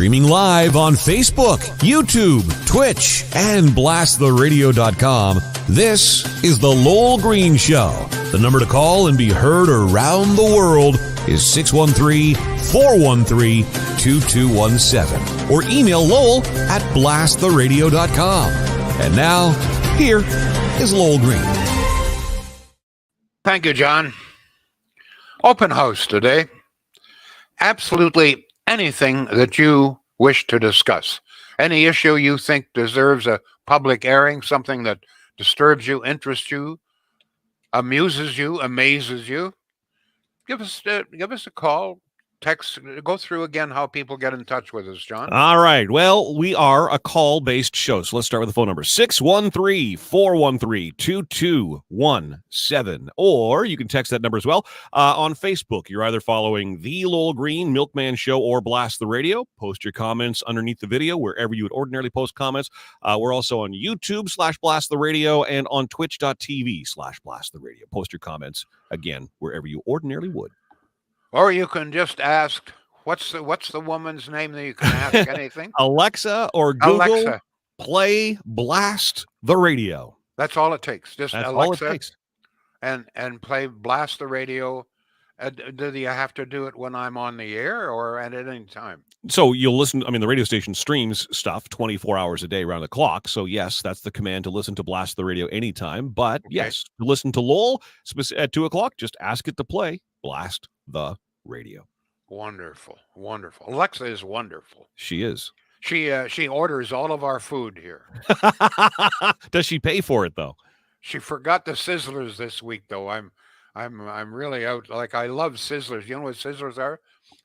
Streaming live on Facebook, YouTube, Twitch, and blasttheradio.com, this is The Lowell Green Show. The number to call and be heard around the world is 613-413-2217. Or email Lowell at blasttheradio.com. And now, here is Lowell Green. Thank you, John. Open house today. Absolutely anything that you wish to discuss. Any issue you think deserves a public airing, something that disturbs you, interests you, amuses you, amazes you, give us a call, text, go through again how people get in touch with us, John. All right. Well, we are a call-based show, so let's start with the phone number, 613-413-2217. Or you can text that number as well. On Facebook, you're either following The Lowell Green, Milkman Show, or Blast the Radio. Post your comments underneath the video, wherever you would ordinarily post comments. We're also on YouTube /Blast the Radio and on twitch.tv/Blast the Radio. Post your comments, again, wherever you ordinarily would. Or you can just ask, what's the woman's name that you can ask anything? Alexa or Google, play Blast the Radio. That's all it takes. Just That's Alexa all it takes. and play Blast the Radio. Do you have to do it when I'm on the air or at any time? So you'll listen. I mean, the radio station streams stuff 24 hours a day around the clock. So yes, that's the command to listen to Blast the Radio anytime. But yes, to listen to Lowell at 2:00, just ask it to play Blast the Radio. Wonderful. Alexa is wonderful. She is. She orders all of our food here. Does she pay for it though? She forgot the Sizzlers this week though. I'm really out. Like, I love Sizzlers. You know what Sizzlers are?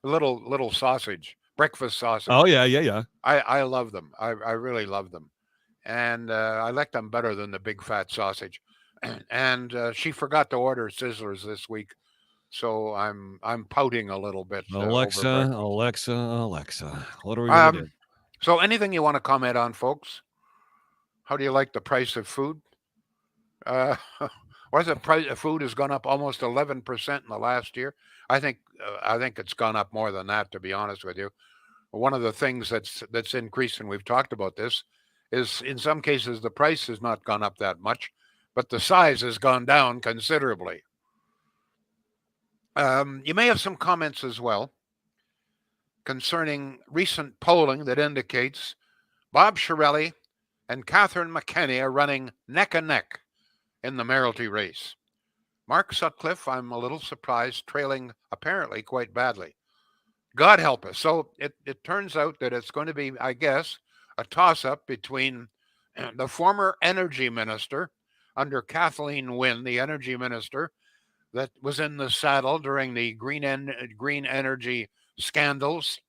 Little sausage, breakfast sausage. Oh yeah. I love them. I really love them, and I like them better than the big fat sausage. And she forgot to order Sizzlers this week. So I'm pouting a little bit. Alexa, what are we going to do? So anything you want to comment on, folks? How do you like the price of food? Why the price of food has gone up almost 11% in the last year? I think it's gone up more than that, to be honest with you. One of the things that's increased, and we've talked about this, is in some cases the price has not gone up that much, but the size has gone down considerably. You may have some comments as well concerning recent polling that indicates Bob Chiarelli and Catherine McKenny are running neck and neck in the mayoralty race. Mark Sutcliffe, I'm a little surprised, trailing apparently quite badly. God help us. So it turns out that it's going to be, I guess, a toss-up between the former energy minister under Kathleen Wynne, the energy minister, that was in the saddle during the green energy scandals,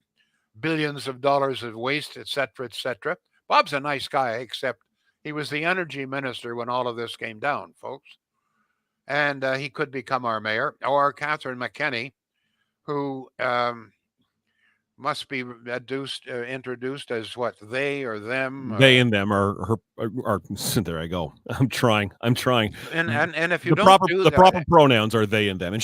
billions of dollars of waste, etc., etc. Bob's a nice guy, except he was the energy minister when all of this came down, folks. And he could become our mayor. Or Catherine McKenny, who must be introduced as what, they or them? They and them are there I go. I'm trying. And if you the proper pronouns are they and them. And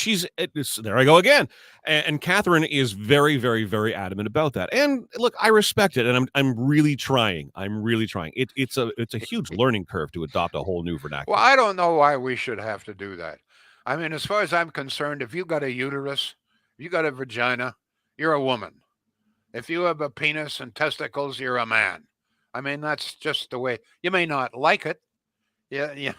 there I go again. And Catherine is very, very, very adamant about that. And look, I respect it, and I'm really trying. It's a huge learning curve to adopt a whole new vernacular. Well, I don't know why we should have to do that. I mean, as far as I'm concerned, if you got a uterus, if you got a vagina, you're a woman. If you have a penis and testicles, you're a man. I mean, that's just the way. You may not like it, yeah,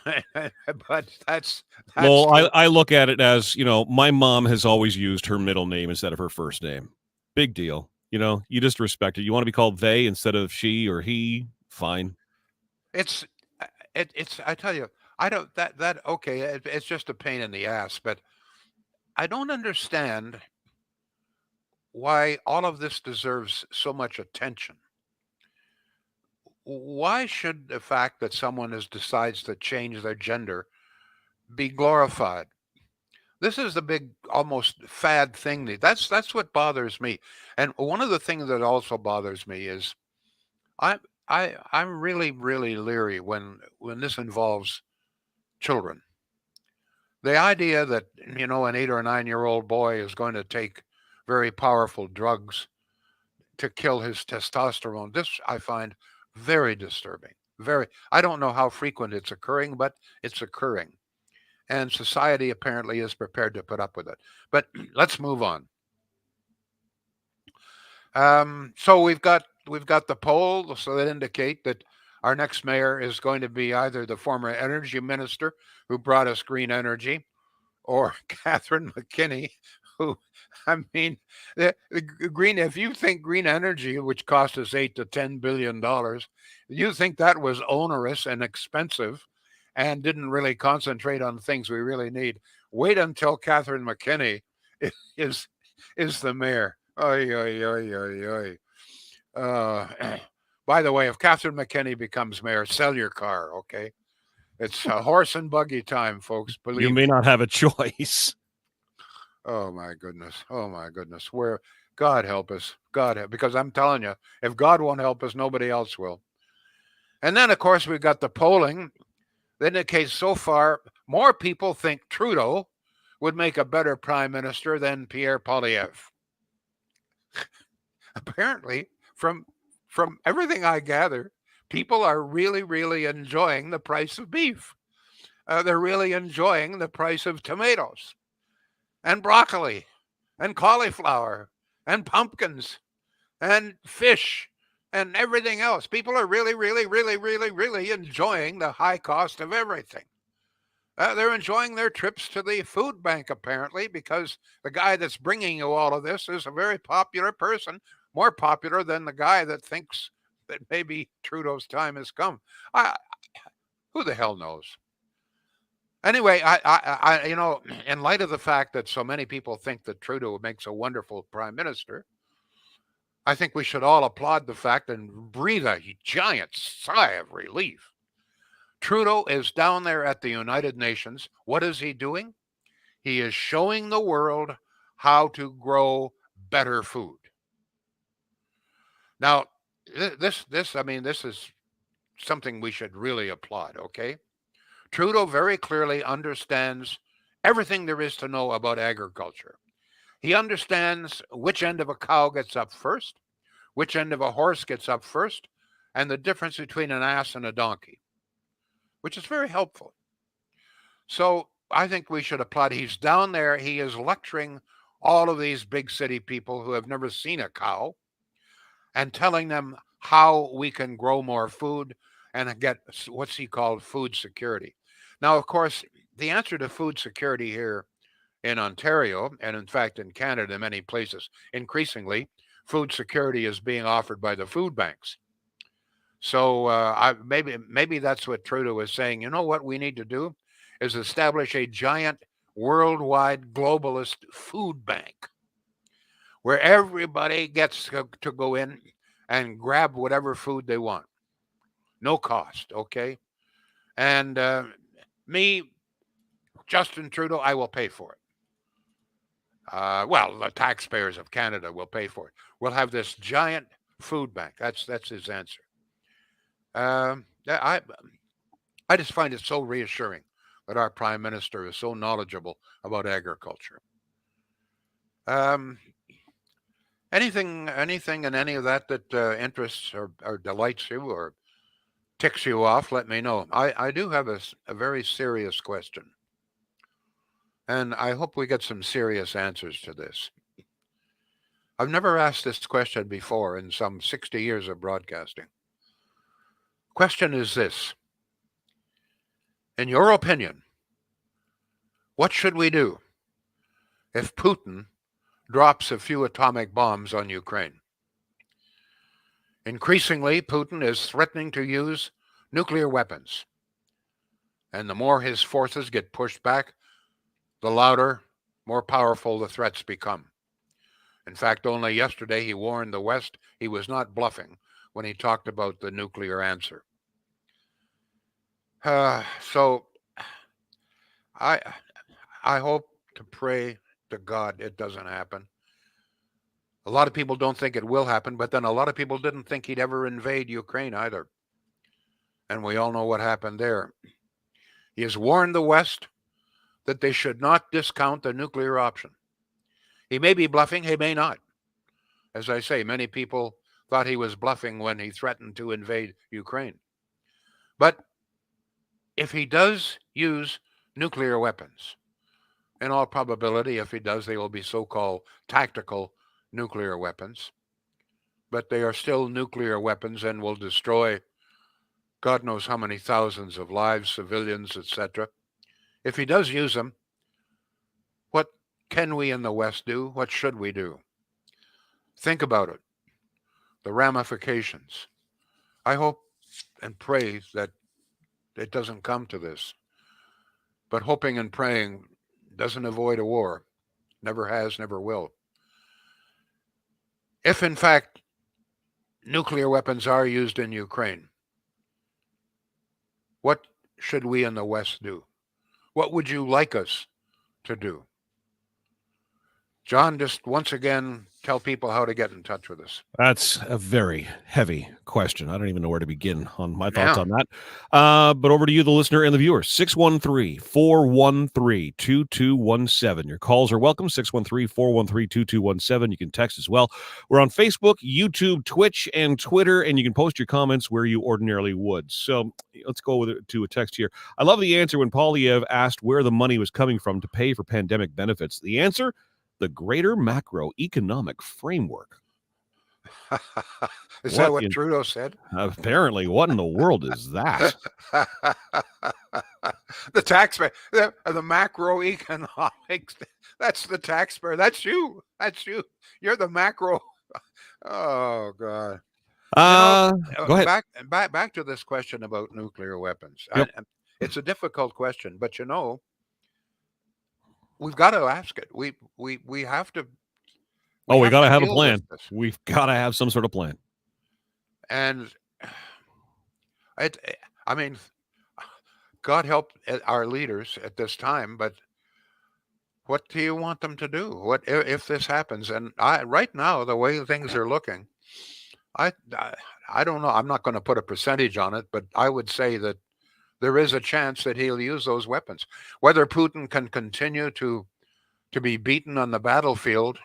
but that's well, I look at it as, my mom has always used her middle name instead of her first name. Big deal. You just respect it. You want to be called they instead of she or he, fine. It's I tell you, I don't okay, it's just a pain in the ass, but I don't understand why all of this deserves so much attention. Why should the fact that someone decides to change their gender be glorified? This is the big, almost fad thing. That's what bothers me. And one of the things that also bothers me is I'm really, really leery when this involves children. The idea that, an 8 or 9 year old boy is going to take very powerful drugs to kill his testosterone. This I find very disturbing. I don't know how frequent it's occurring, but it's occurring. And society apparently is prepared to put up with it. But let's move on. So we've got the polls so that indicate that our next mayor is going to be either the former energy minister who brought us green energy, or Catherine McKinney, who, I mean, the green. If you think green energy, which cost us $8 to $10 billion, you think that was onerous and expensive, and didn't really concentrate on things we really need. Wait until Catherine McKinney is is the mayor. Oy, oy, oy, oy, oy. By the way, if Catherine McKinney becomes mayor, sell your car, okay? It's a horse and buggy time, folks. You Believe may me. not have a choice. Oh my goodness. Oh my goodness. Where God help us. Because I'm telling you, if God won't help us, nobody else will. And then, of course, we've got the polling that indicates so far more people think Trudeau would make a better prime minister than Pierre Poilievre. Apparently, from everything I gather, people are really, really enjoying the price of beef. They're really enjoying the price of tomatoes and broccoli and cauliflower and pumpkins and fish and everything else. People are really, really, really, really, really enjoying the high cost of everything. They're enjoying their trips to the food bank, apparently, because the guy that's bringing you all of this is a very popular person, more popular than the guy that thinks that maybe Trudeau's time has come. Who the hell knows? Anyway, in light of the fact that so many people think that Trudeau makes a wonderful prime minister, I think we should all applaud the fact and breathe a giant sigh of relief. Trudeau is down there at the United Nations. What is he doing? He is showing the world how to grow better food. Now, this is something we should really applaud, okay? Trudeau very clearly understands everything there is to know about agriculture. He understands which end of a cow gets up first, which end of a horse gets up first, and the difference between an ass and a donkey, which is very helpful. So I think we should applaud. He's down there. He is lecturing all of these big city people who have never seen a cow and telling them how we can grow more food and get what's he called food security. Now, of course, the answer to food security here in Ontario, and in fact in Canada, in many places, increasingly, food security is being offered by the food banks. So maybe that's what Trudeau is saying. You know what we need to do is establish a giant worldwide globalist food bank where everybody gets to go in and grab whatever food they want. No cost, okay? And me, Justin Trudeau, I will pay for it. Well, the taxpayers of Canada will pay for it. We'll have this giant food bank. That's his answer. I just find it so reassuring that our prime minister is so knowledgeable about agriculture. Anything in any of that interests or delights you or ticks you off, let me know. I do have a very serious question. And I hope we get some serious answers to this. I've never asked this question before in some 60 years of broadcasting. Question is this. In your opinion, what should we do if Putin drops a few atomic bombs on Ukraine? Increasingly, Putin is threatening to use nuclear weapons. And the more his forces get pushed back, the louder, more powerful the threats become. In fact, only yesterday he warned the West he was not bluffing when he talked about the nuclear answer. So I hope to pray to God it doesn't happen. A lot of people don't think it will happen, but then a lot of people didn't think he'd ever invade Ukraine either. And we all know what happened there. He has warned the West that they should not discount the nuclear option. He may be bluffing, he may not. As I say, many people thought he was bluffing when he threatened to invade Ukraine. But if he does use nuclear weapons, in all probability, if he does, they will be so-called tactical nuclear weapons. But they are still nuclear weapons and will destroy God knows how many thousands of lives, civilians, etc. If he does use them, what can we in the West do? What should we do? Think about it. The ramifications. I hope and pray that it doesn't come to this. But hoping and praying doesn't avoid a war. Never has, never will. If, in fact, nuclear weapons are used in Ukraine, what should we in the West do? What would you like us to do? John, just once again, tell people how to get in touch with us. That's a very heavy question. I don't even know where to begin on my thoughts Yeah. on that. But over to you, the listener and the viewer. 613-413-2217. Your calls are welcome. 613-413-2217. You can text as well. We're on Facebook, YouTube, Twitch, and Twitter, and you can post your comments where you ordinarily would. So let's go to a text here. I love the answer when Poilievre asked where the money was coming from to pay for pandemic benefits. The answer? The greater macroeconomic framework. Is that what Trudeau said? Apparently. What in the world is that? The taxpayer, the macroeconomics. That's the taxpayer. That's you. That's you. You're the macro. Oh, God. Go ahead. Back to this question about nuclear weapons. Yep. It's a difficult question, but we've got to ask it. We have to. We got to have a plan. We've got to have some sort of plan. And I mean, God help our leaders at this time, but what do you want them to do? What if this happens? And right now, the way things are looking, I don't know. I'm not going to put a percentage on it, but I would say that there is a chance that he'll use those weapons. Whether Putin can continue to be beaten on the battlefield,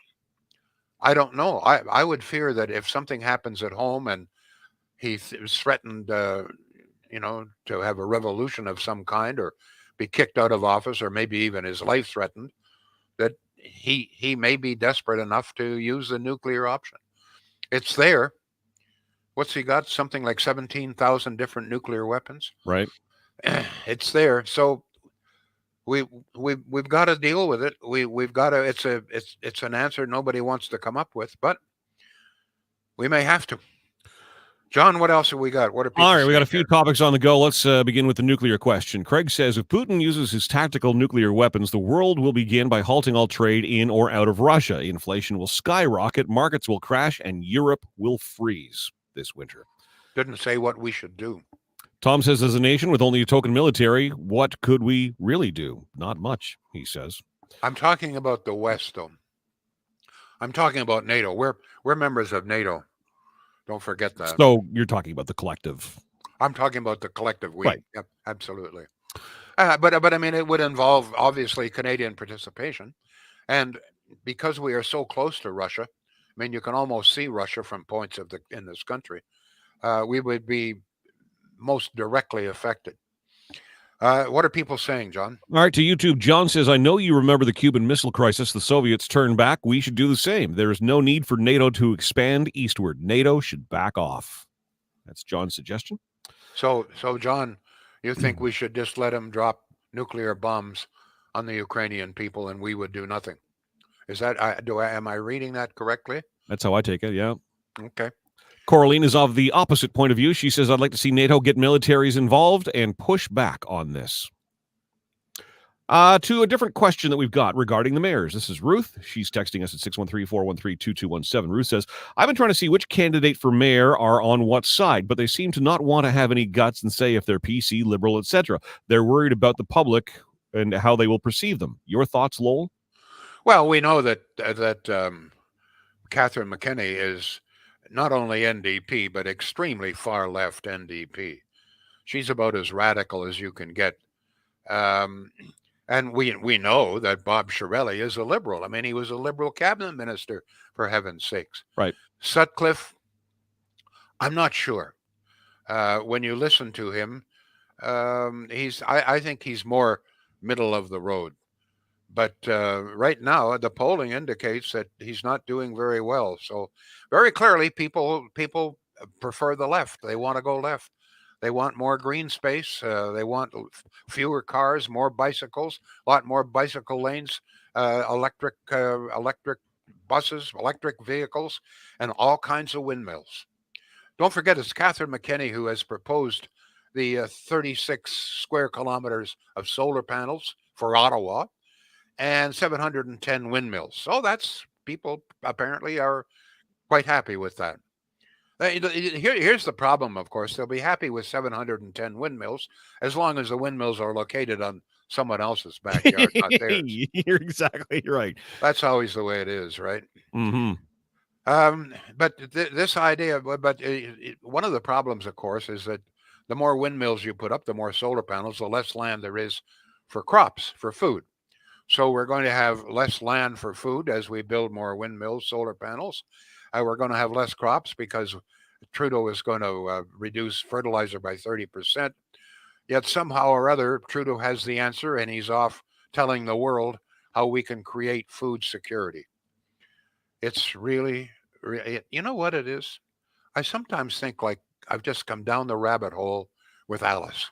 I don't know. I would fear that if something happens at home and he is threatened, to have a revolution of some kind or be kicked out of office or maybe even his life threatened, that he may be desperate enough to use the nuclear option. It's there. What's he got? Something like 17,000 different nuclear weapons. Right. It's there. So we've got to deal with it. We've got to. It's an answer nobody wants to come up with, but we may have to. John, what else have we got? What are people? All right, we got a few topics on the go. Let's begin with the nuclear question. Craig says, if Putin uses his tactical nuclear weapons, the world will begin by halting all trade in or out of Russia. Inflation will skyrocket, markets will crash, and Europe will freeze this winter. Didn't say what we should do. Tom says, as a nation with only a token military, what could we really do? Not much, he says. I'm talking about the West, though. I'm talking about NATO. We're members of NATO. Don't forget that. So you're talking about the collective. I'm talking about the collective we. Right. Yep, absolutely. But I mean, it would involve, obviously, Canadian participation. And because we are so close to Russia, I mean, you can almost see Russia from points in this country. We would be most directly affected. What are people saying, John? All right, to YouTube, John says, I know you remember the Cuban Missile Crisis. The Soviets turned back. We should do the same. There is no need for NATO to expand eastward. NATO should back off. That's John's suggestion. So John, you think we should just let them drop nuclear bombs on the Ukrainian people and we would do nothing? Is that, am I reading that correctly? That's how I take it, yeah. Okay. Coraline is of the opposite point of view. She says, I'd like to see NATO get militaries involved and push back on this. To a different question that we've got regarding the mayors. This is Ruth. She's texting us at 613-413-2217. Ruth says, I've been trying to see which candidate for mayor are on what side, but they seem to not want to have any guts and say if they're PC, liberal, etc. They're worried about the public and how they will perceive them. Your thoughts, Lowell? Well, we know that Catherine McKinney is not only NDP, but extremely far left NDP. She's about as radical as you can get. And And we know that Bob Shirelli is a Liberal. I mean, he was a Liberal cabinet minister, for heaven's sakes. Right. Sutcliffe, I'm not sure. When you listen to him, I think he's more middle of the road. But right now, the polling indicates that he's not doing very well. So very clearly, people prefer the left. They want to go left. They want more green space. They want fewer cars, more bicycles, a lot more bicycle lanes, electric buses, electric vehicles, and all kinds of windmills. Don't forget, it's Catherine McKinney who has proposed the 36 square kilometers of solar panels for Ottawa and 710 windmills. So that's, people apparently are quite happy with that. Here's the problem, of course. They'll be happy with 710 windmills as long as the windmills are located on someone else's backyard, not theirs. You're exactly right. That's always the way it is, right? Mm-hmm. But this idea, one of the problems, of course, is that the more windmills you put up, the more solar panels, the less land there is for crops, for food. So we're going to have less land for food as we build more windmills, solar panels. We're going to have less crops because Trudeau is going to reduce fertilizer by 30%. Yet somehow or other, Trudeau has the answer, and he's off telling the world how we can create food security. It's really, you know what it is? I sometimes think like I've just come down the rabbit hole with Alice.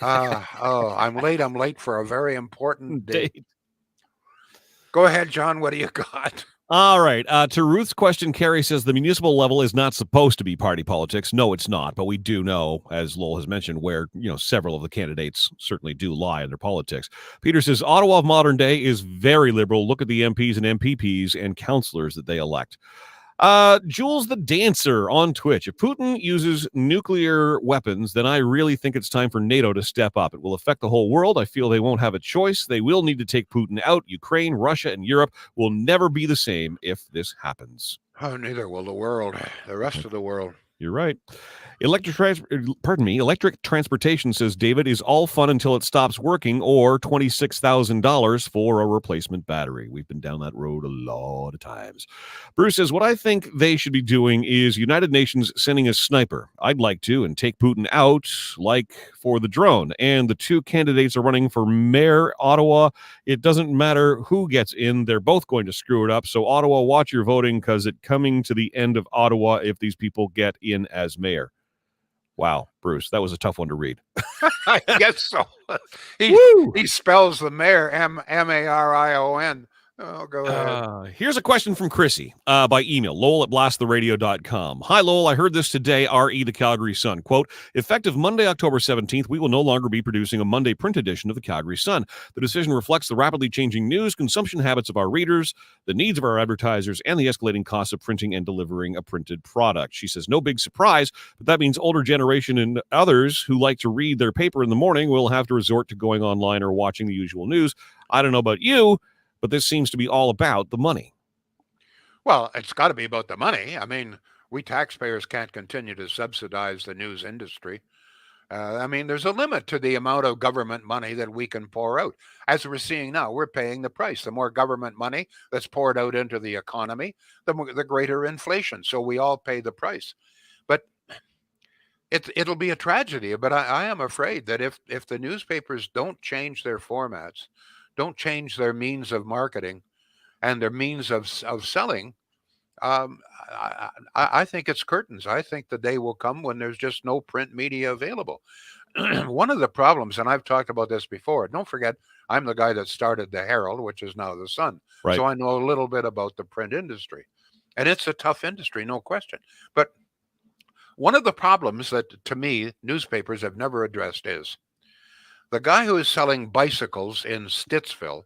I'm late for a very important date. Go ahead, John. What do you got? All right. To Ruth's question, Carrie says the municipal level is not supposed to be party politics. No, it's not. But we do know, as Lowell has mentioned, where several of the candidates certainly do lie in their politics. Peter says Ottawa of modern day is very liberal. Look at the MPs and MPPs and councillors that they elect. Jules the Dancer on Twitch. If Putin uses nuclear weapons, then I really think it's time for NATO to step up. It will affect the whole world. I feel they won't have a choice. They will need to take Putin out. Ukraine, Russia, and Europe will never be the same if this happens. Oh, neither will the world, the rest of the world. You're right. Electric transportation, says David, is all fun until it stops working, or $26,000 for a replacement battery. We've been down that road a lot of times. Bruce says, what I think they should be doing is United Nations sending a sniper. I'd like to, and take Putin out, like for the drone. And the two candidates are running for mayor, Ottawa. It doesn't matter who gets in. They're both going to screw it up. So Ottawa, watch your voting, because it's coming to the end of Ottawa if these people get in as mayor. Wow, Bruce, that was a tough one to read. I guess so. He spells the mayor M-A-R-I-O-N. Oh, go ahead. Here's a question from Chrissy by email, Lowell@blasttheradio.com. Hi, Lowell. I heard this today. R.E. the Calgary Sun. Quote, effective Monday, October 17th, we will no longer be producing a Monday print edition of the Calgary Sun. The decision reflects the rapidly changing news consumption habits of our readers, the needs of our advertisers, and the escalating costs of printing and delivering a printed product. She says, no big surprise, but that means older generation and others who like to read their paper in the morning will have to resort to going online or watching the usual news. I don't know about you, but this seems to be all about the money. Well, it's got to be about the money. I mean, we taxpayers can't continue to subsidize the news industry. There's a limit to the amount of government money that we can pour out. As we're seeing now, we're paying the price. The more government money that's poured out into the economy, the greater inflation. So we all pay the price. But it'll be a tragedy. But I am afraid that if the newspapers don't change their formats, don't change their means of marketing and their means of selling, I think it's curtains. I think the day will come when there's just no print media available. One of the problems, and I've talked about this before, don't forget, I'm the guy that started the Herald, which is now the Sun. Right. So I know a little bit about the print industry. And it's a tough industry, no question. But one of the problems that, to me, newspapers have never addressed is the guy who is selling bicycles in Stittsville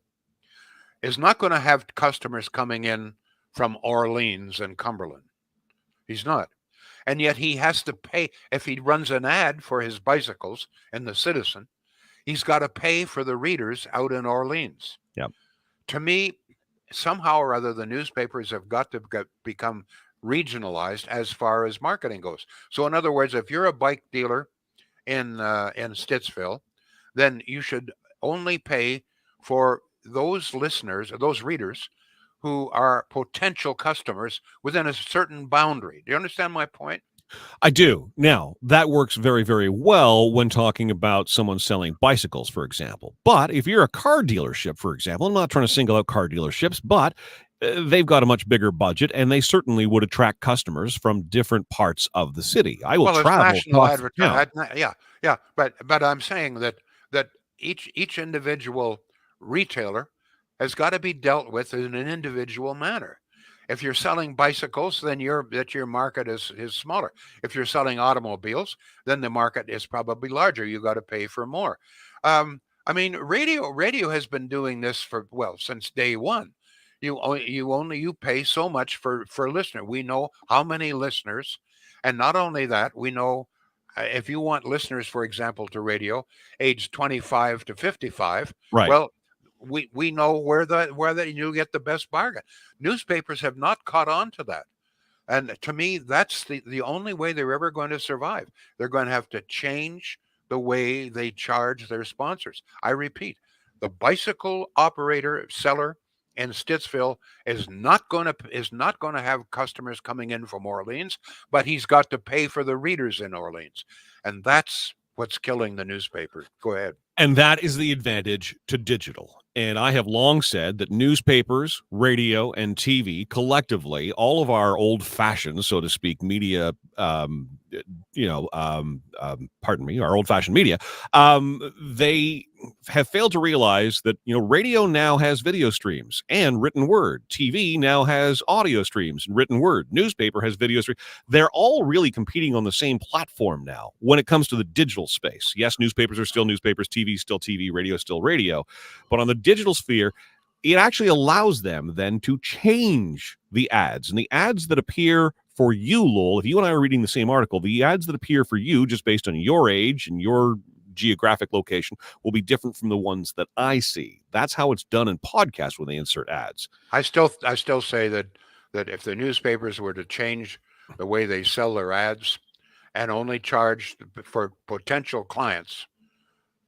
is not going to have customers coming in from Orleans and Cumberland. He's not. And yet he has to pay. If he runs an ad for his bicycles in the Citizen, he's got to pay for the readers out in Orleans. Yeah. To me, somehow or other, the newspapers have got to become regionalized as far as marketing goes. So in other words, if you're a bike dealer in Stittsville, then you should only pay for those listeners, those readers who are potential customers within a certain boundary. Do you understand my point? I do. Now, that works very, very well when talking about someone selling bicycles, for example. But if you're a car dealership, for example, I'm not trying to single out car dealerships, but they've got a much bigger budget, and they certainly would attract customers from different parts of the city. I will Well, it's travel national across the town. advertising. Yeah. But I'm saying that each individual retailer has got to be dealt with in an individual manner. If you're selling bicycles, then your market is smaller. If you're selling automobiles, then the market is probably larger. You got to pay for more. I mean, radio has been doing this for, well, since day one. You pay so much for a listener. We know how many listeners, and not only that, we know if you want listeners, for example, to radio, age 25 to 55. Right. Well, we know where you get the best bargain. Newspapers have not caught on to that. And to me, that's the only way they're ever going to survive. They're going to have to change the way they charge their sponsors. I repeat, the bicycle operator seller in Stittsville is not going to have customers coming in from Orleans, but he's got to pay for the readers in Orleans. And that's what's killing the newspaper. Go ahead. And that is the advantage to digital. And I have long said that newspapers, radio, and TV collectively, all of our old-fashioned, so to speak, media, pardon me, our old-fashioned media, they have failed to realize that, radio now has video streams and written word. TV now has audio streams and written word. Newspaper has video streams. They're all really competing on the same platform now when it comes to the digital space. Yes, newspapers are still newspapers, TV is still TV, radio is still radio. But on the digital sphere, it actually allows them then to change the ads. And the ads that appear for you, Lowell, if you and I are reading the same article, the ads that appear for you just based on your age and your geographic location will be different from the ones that I see. That's how it's done in podcasts when they insert ads. I still say that if the newspapers were to change the way they sell their ads and only charge for potential clients,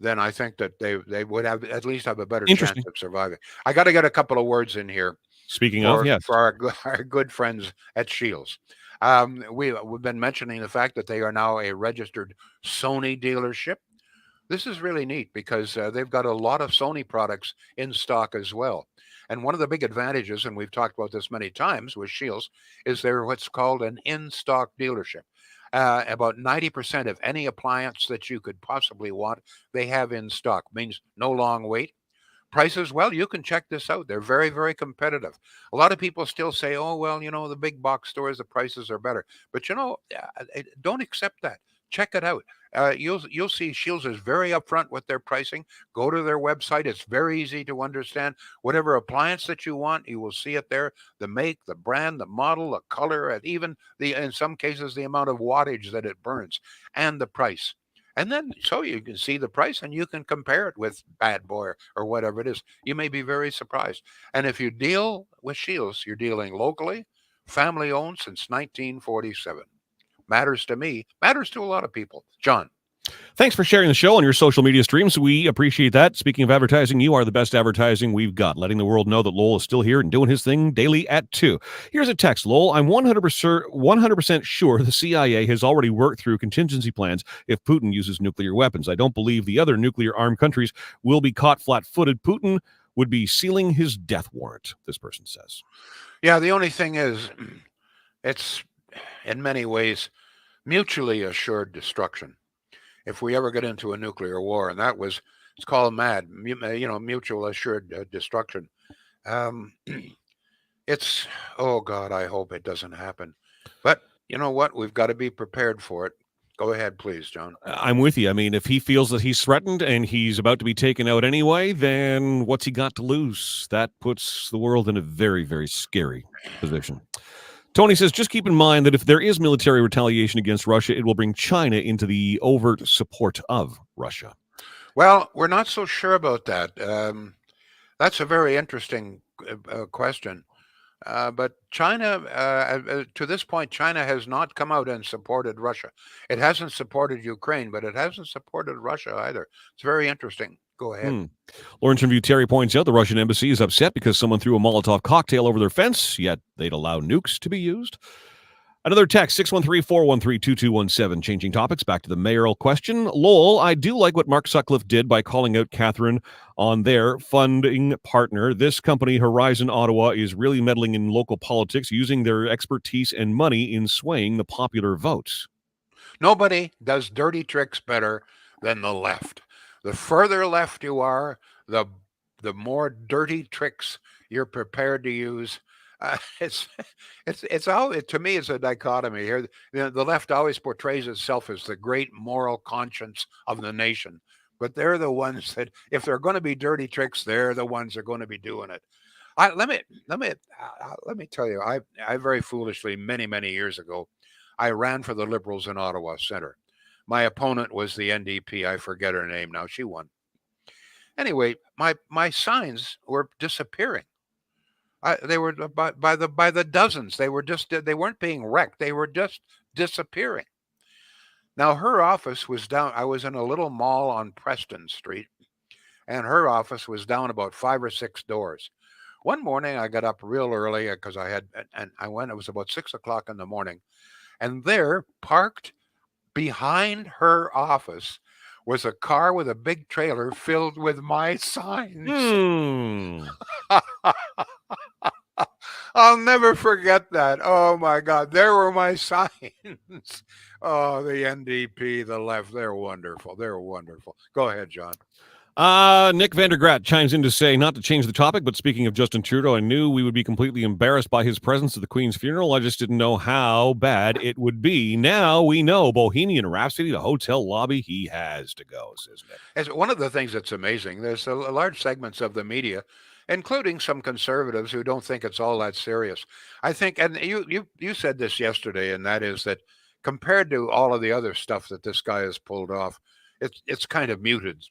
then I think that they would at least have a better chance of surviving. I got to get a couple of words in here. Speaking of, yes, for our good friends at Shields. We've been mentioning the fact that they are now a registered Sony dealership. This is really neat because they've got a lot of Sony products in stock as well. And one of the big advantages, and we've talked about this many times with Shields, is they're what's called an in-stock dealership. About 90% of any appliance that you could possibly want, they have in stock. Means no long wait. Prices, well, you can check this out. They're very, very competitive. A lot of people still say, oh, well, the big box stores, the prices are better. But, don't accept that. Check it out. You'll see Shields is very upfront with their pricing. Go to their website. It's very easy to understand. Whatever appliance that you want, you will see it there. The make, the brand, the model, the color, and even in some cases, the amount of wattage that it burns and the price. And then so you can see the price and you can compare it with Bad Boy or whatever it is. You may be very surprised. And if you deal with Shields, you're dealing locally, family owned since 1947. Matters to me, matters to a lot of people. John. Thanks for sharing the show on your social media streams. We appreciate that. Speaking of advertising, you are the best advertising we've got, letting the world know that Lowell is still here and doing his thing daily at 2. Here's a text, Lowell. I'm 100% sure the CIA has already worked through contingency plans if Putin uses nuclear weapons. I don't believe the other nuclear-armed countries will be caught flat-footed. Putin would be sealing his death warrant, this person says. Yeah, the only thing is, it's in many ways mutually assured destruction. If we ever get into a nuclear war, and it's called MAD, mutual assured destruction. It's, oh God, I hope it doesn't happen. But you know what? We've got to be prepared for it. Go ahead, please, John. I'm with you. I mean, if he feels that he's threatened and he's about to be taken out anyway, then what's he got to lose? That puts the world in a very, very scary position. Tony says, just keep in mind that if there is military retaliation against Russia, it will bring China into the overt support of Russia. Well, we're not so sure about that. That's a very interesting question. But China, to this point, China has not come out and supported Russia. It hasn't supported Ukraine, but it hasn't supported Russia either. It's very interesting. Go ahead. Lawrence from View Terry points out the Russian embassy is upset because someone threw a Molotov cocktail over their fence, yet they'd allow nukes to be used. Another text, 613-413-2217. Changing topics, back to the mayoral question. Lowell, I do like what Mark Sutcliffe did by calling out Catherine on their funding partner. This company, Horizon Ottawa, is really meddling in local politics, using their expertise and money in swaying the popular vote. Nobody does dirty tricks better than the left. The further left you are, the more dirty tricks you're prepared to use. It's all, to me, it's a dichotomy here. The left always portrays itself as the great moral conscience of the nation, but they're the ones that, if they're going to be dirty tricks, they're the ones that are going to be doing it. Let me tell you, I very foolishly, many years ago, I ran for the Liberals in Ottawa Centre. My opponent was the NDP. I forget her name now. She won. Anyway, my signs were disappearing. They were by the dozens. They weren't being wrecked. They were just disappearing. Now her office was down. I was in a little mall on Preston Street, and her office was down about 5 or 6 doors. One morning I got up real early because I went. It was about 6 o'clock in the morning, and there, parked behind her office, was a car with a big trailer filled with my signs. I'll never forget that. Oh my God, there were my signs. Oh, the NDP, the left, they're wonderful. They're wonderful. Go ahead, John. Nick Vandergrat chimes in to say, not to change the topic, but speaking of Justin Trudeau, I knew we would be completely embarrassed by his presence at the Queen's funeral. I just didn't know how bad it would be. Now we know Bohemian Rhapsody, the hotel lobby, he has to go, says Nick. As one of the things that's amazing, there's a large segments of the media, including some conservatives, who don't think it's all that serious. I think, and you said this yesterday, and that is that compared to all of the other stuff that this guy has pulled off, it's kind of muted.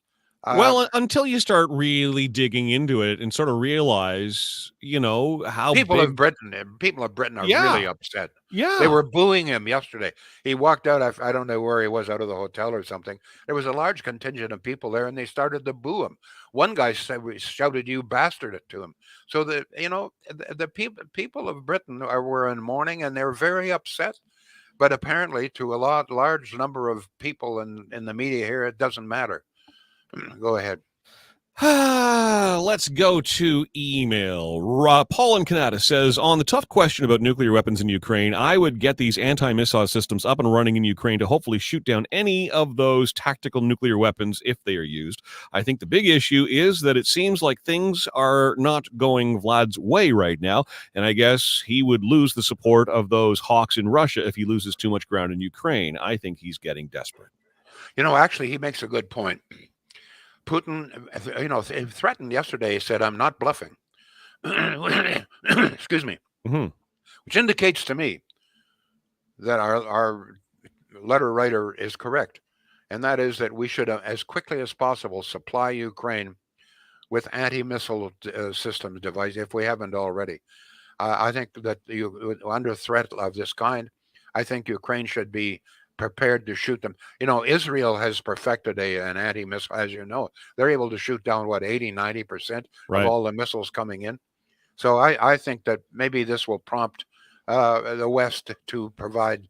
Well, until you start really digging into it and sort of realize, how people of Britain are really upset. Yeah. They were booing him yesterday. He walked out. I don't know where he was, out of the hotel or something. There was a large contingent of people there, and they started to boo him. One guy shouted, "You bastard," to him. So the people of Britain were in mourning, and they're very upset. But apparently, to a large number of people in the media here, it doesn't matter. Go ahead. Let's go to email. Paul in Canada says, on the tough question about nuclear weapons in Ukraine, I would get these anti-missile systems up and running in Ukraine to hopefully shoot down any of those tactical nuclear weapons if they are used. I think the big issue is that it seems like things are not going Vlad's way right now, and I guess he would lose the support of those hawks in Russia if he loses too much ground in Ukraine. I think he's getting desperate. Actually, he makes a good point. Putin, threatened yesterday. He said, "I'm not bluffing." Excuse me. Mm-hmm. Which indicates to me that our letter writer is correct, and that is that we should, as quickly as possible, supply Ukraine with anti-missile systems device if we haven't already. I think that under threat of this kind, I think Ukraine should be prepared to shoot them. Israel has perfected an anti-missile, as you know. They're able to shoot down, 80-90% of all the missiles coming in. So I think that maybe this will prompt the West to provide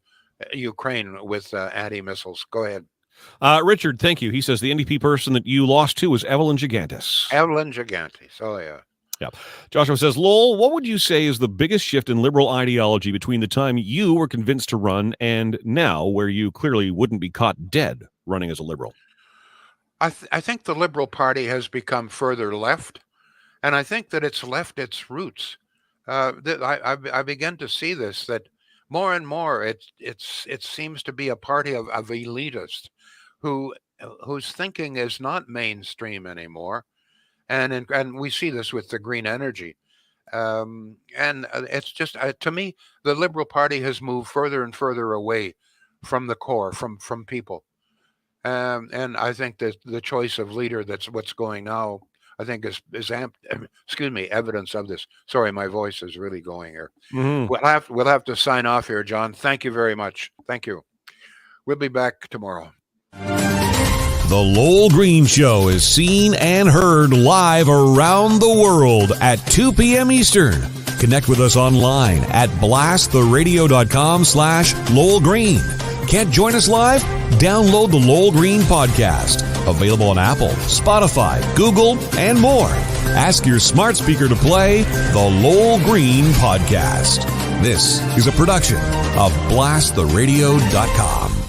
Ukraine with anti-missiles. Go ahead. Richard, thank you. He says the NDP person that you lost to was Evelyn Gigantis. Evelyn Gigantis. Oh, yeah. Yeah. Joshua says, Lowell, what would you say is the biggest shift in liberal ideology between the time you were convinced to run and now, where you clearly wouldn't be caught dead running as a liberal? I think the Liberal Party has become further left, and I think that it's left its roots. I begin to see this, that more and more it seems to be a party of elitists whose thinking is not mainstream anymore. And we see this with the green energy. And it's just, to me, the Liberal Party has moved further and further away from the core, from people. And I think that the choice of leader, that's what's going now, I think is evidence of this. Sorry, my voice is really going here. Mm-hmm. We'll have to sign off here, John. Thank you very much. Thank you. We'll be back tomorrow. The The Lowell Green Show is seen and heard live around the world at 2 p.m. Eastern. Connect with us online at blasttheradio.com/Lowell Green. Can't join us live? Download the Lowell Green podcast. Available on Apple, Spotify, Google, and more. Ask your smart speaker to play the Lowell Green podcast. This is a production of blasttheradio.com.